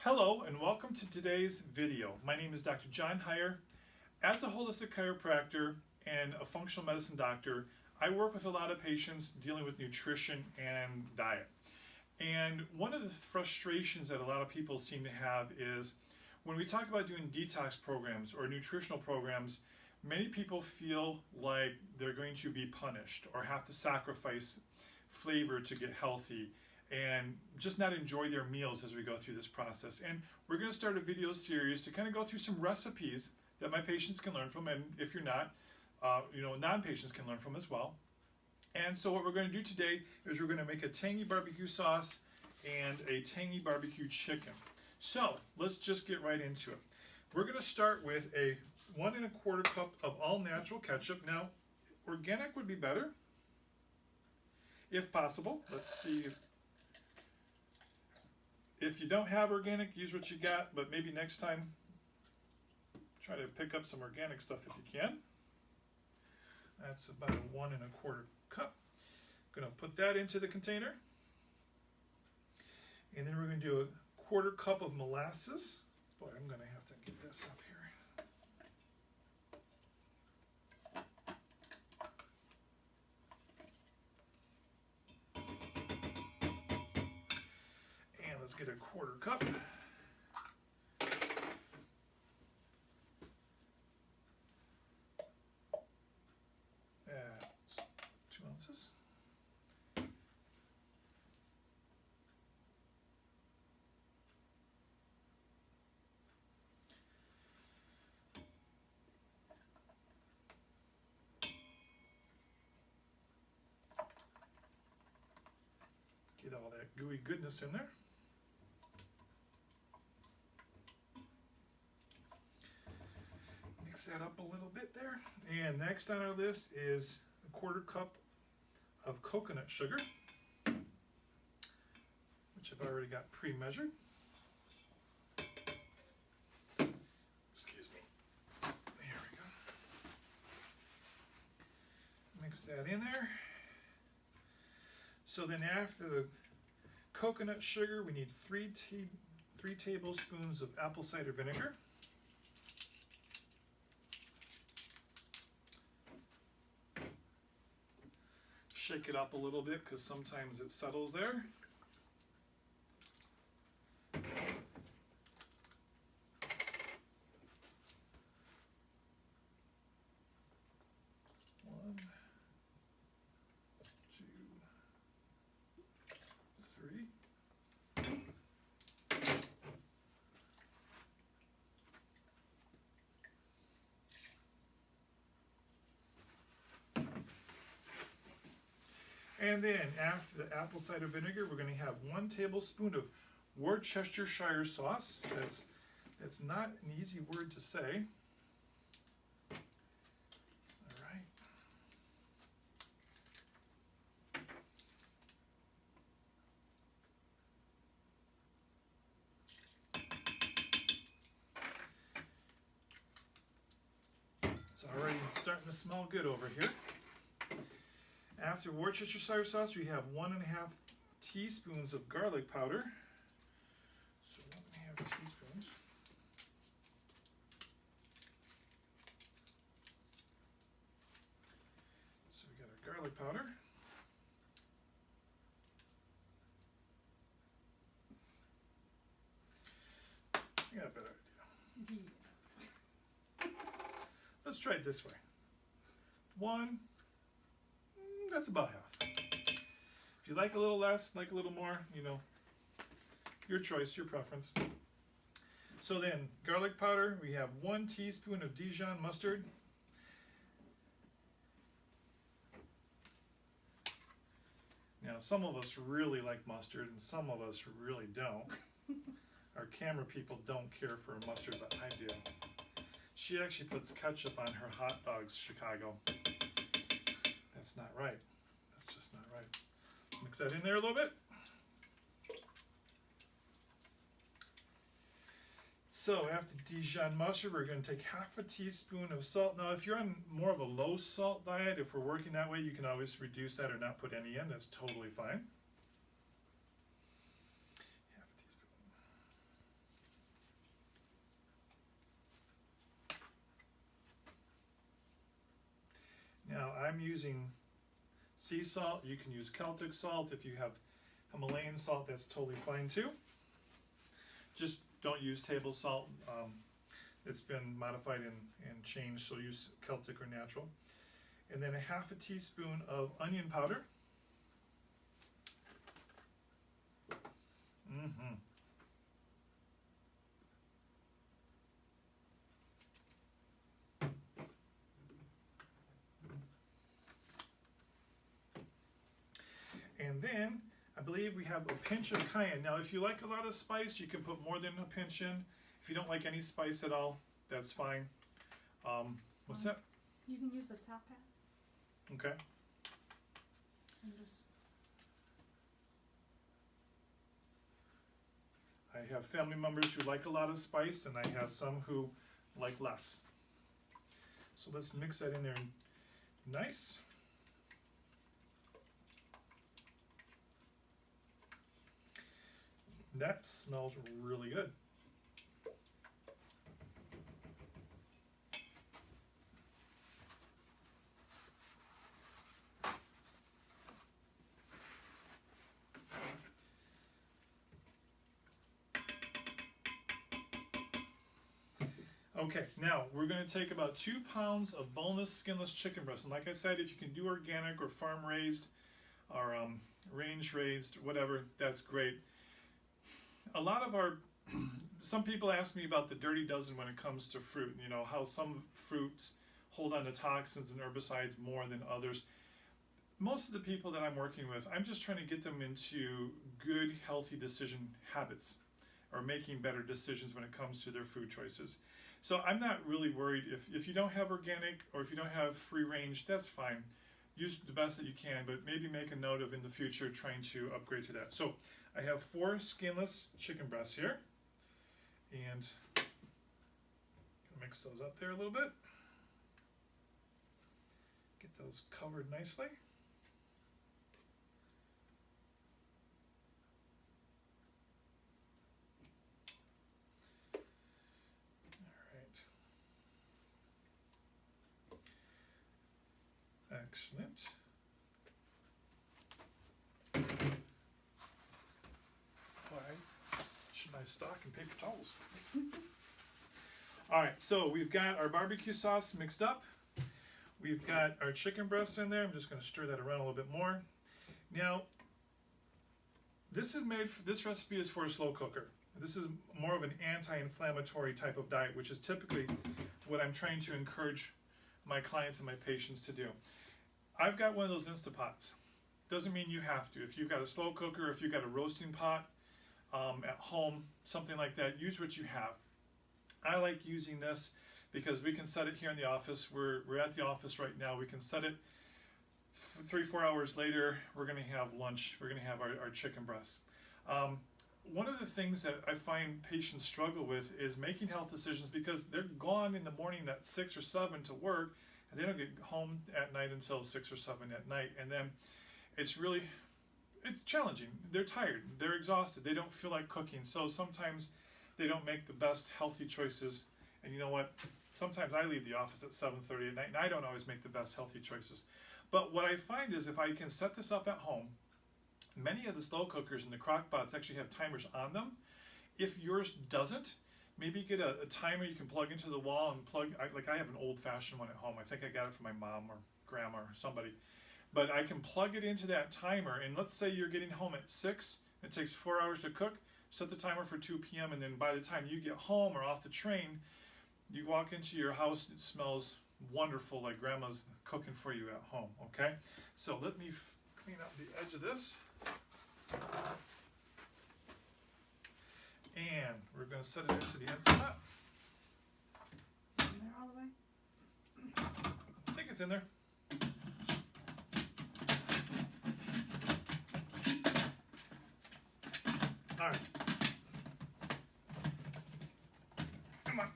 Hello and welcome to today's video. My name is Dr. John Heyer. As a holistic chiropractor and a functional medicine doctor, I work with a lot of patients dealing with nutrition and diet. And one of the frustrations that a lot of people seem to have is when we talk about doing detox programs or nutritional programs, many people feel like they're going to be punished or have to sacrifice flavor to get healthy and just not enjoy their meals as we go through this process. And we're going to start a video series to kind of go through some recipes that my patients can learn from, and if you're not, non-patients can learn from as well. And so what we're going to do today is we're going to make a Tangy BBQ sauce and a Tangy BBQ chicken. So let's just get right into it. We're going to start with a 1 1/4 cup of all natural ketchup. Now, organic would be better if possible. Let's see. If you don't have organic, use what you got, but maybe next time try to pick up some organic stuff if you can. That's about a 1 1/4 cup. Going to put that into the container. And then we're going to do a 1/4 cup of molasses. Boy, I'm going to have to get this up here. Let's get a 1/4 cup. That's 2 ounces. Get all that gooey goodness in there. Mix that up a little bit there. And next on our list is a 1/4 cup of coconut sugar, which I've already got pre-measured. Excuse me. There we go. Mix that in there. So then after the coconut sugar, we need 3 tablespoons of apple cider vinegar. Shake it up a little bit because sometimes it settles there. One, 2, 3. And then after the apple cider vinegar, we're going to have 1 tablespoon of Worcestershire sauce. That's not an easy word to say. All right. It's already starting to smell good over here. After Worcestershire sauce, we have 1 1/2 teaspoons of garlic powder. So 1 1/2 teaspoons. So we got our garlic powder. I got a better idea. Let's try it this way. 1. That's about half. If you like a little less, like a little more, your choice, your preference. So then, garlic powder, we have 1 teaspoon of Dijon mustard. Now, some of us really like mustard, and some of us really don't. Our camera people don't care for mustard, but I do. She actually puts ketchup on her hot dogs, Chicago. That's not right. That's just not right. Mix that in there a little bit. So after Dijon mustard, we're going to take 1/2 teaspoon of salt. Now, if you're on more of a low salt diet, if we're working that way, you can always reduce that or not put any in. That's totally fine. 1/2 teaspoon. I'm using sea salt. You can use Celtic salt. If you have Himalayan salt, that's totally fine too. Just don't use table salt. It's been modified and changed, so use Celtic or natural. And then a half a teaspoon of onion powder. And then I believe we have a pinch of cayenne. Now, if you like a lot of spice, you can put more than a pinch in. If you don't like any spice at all, that's fine. What's that? You can use the top half. Okay. And just I have family members who like a lot of spice, and I have some who like less. So let's mix that in there nice. That smells really good. Okay, now we're going to take about 2 pounds of boneless, skinless chicken breast. And like I said, if you can do organic or farm raised or range raised, whatever, that's great. A lot of some people ask me about the dirty dozen when it comes to fruit. You know, how some fruits hold on to toxins and herbicides more than others. Most of the people that I'm working with, I'm just trying to get them into good, healthy decision habits or making better decisions when it comes to their food choices. So I'm not really worried if you don't have organic or if you don't have free range, that's fine. Use the best that you can, but maybe make a note of in the future trying to upgrade to that. So I have 4 skinless chicken breasts here, and mix those up there a little bit. Get those covered nicely. Excellent. Why should I stock in paper towels? All right, so we've got our barbecue sauce mixed up. We've got our chicken breasts in there. I'm just going to stir that around a little bit more. Now, this recipe is for a slow cooker. This is more of an anti-inflammatory type of diet, which is typically what I'm trying to encourage my clients and my patients to do. I've got one of those Instapots. Doesn't mean you have to. If you've got a slow cooker, if you've got a roasting pot at home, something like that, use what you have. I like using this because we can set it here in the office. We're at the office right now. We can set it 3-4 hours later. We're going to have lunch. We're going to have our chicken breast. One of the things that I find patients struggle with is making health decisions because they're gone in the morning at 6 or 7 to work, and they don't get home at night until 6 or 7 at night. And then it's challenging. They're tired. They're exhausted. They don't feel like cooking. So sometimes they don't make the best healthy choices. And you know what? Sometimes I leave the office at 7:30 at night, and I don't always make the best healthy choices. But what I find is if I can set this up at home, many of the slow cookers and the crock pots actually have timers on them. If yours doesn't, maybe get a timer you can plug into the wall and I have an old-fashioned one at home. I think I got it from my mom or grandma or somebody. But I can plug it into that timer, and let's say you're getting home at 6, it takes 4 hours to cook, set the timer for 2 p.m., and then by the time you get home or off the train, you walk into your house, it smells wonderful like grandma's cooking for you at home, okay? So let me clean up the edge of this. And we're going to set it into the Instant Pot. Is it in there all the way? I think it's in there. All right. Come on.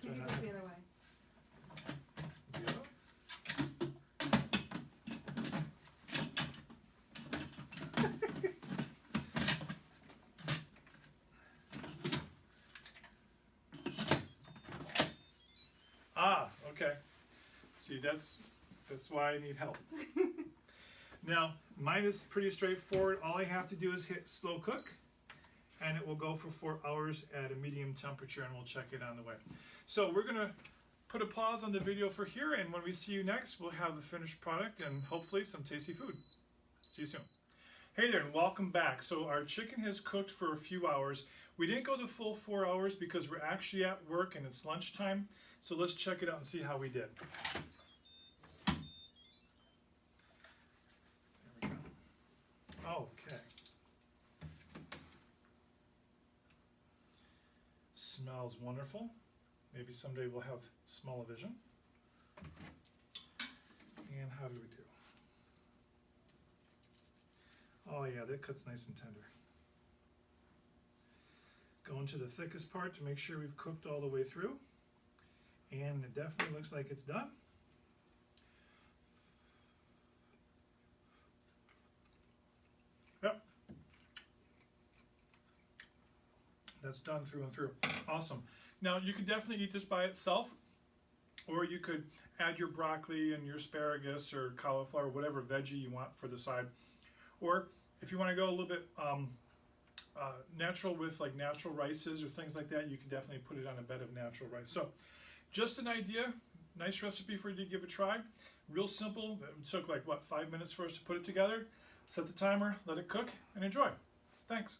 Maybe it goes the other way. Okay. See, that's That's why I need help. Now, mine is pretty straightforward. All I have to do is hit slow cook, and it will go for 4 hours at a medium temperature, and we'll check it on the way. So we're gonna put a pause on the video for here, and when we see you next, we'll have the finished product and hopefully some tasty food. See you soon. Hey there, and welcome back. So our chicken has cooked for a few hours. We didn't go the full 4 hours because we're actually at work and it's lunchtime. So let's check it out and see how we did. There we go. Okay. Smells wonderful. Maybe someday we'll have smell-o-vision. And how do we do? Oh yeah, that cuts nice and tender. Go into the thickest part to make sure we've cooked all the way through. And it definitely looks like it's done. Yep. That's done through and through. Awesome. Now you could definitely eat this by itself, or you could add your broccoli and your asparagus or cauliflower, whatever veggie you want for the side. Or if you want to go a little bit natural with like natural rices or things like that, you can definitely put it on a bed of natural rice. So just an idea, nice recipe for you to give a try. Real simple. It took like, what, 5 minutes for us to put it together. Set the timer, let it cook, and enjoy. Thanks.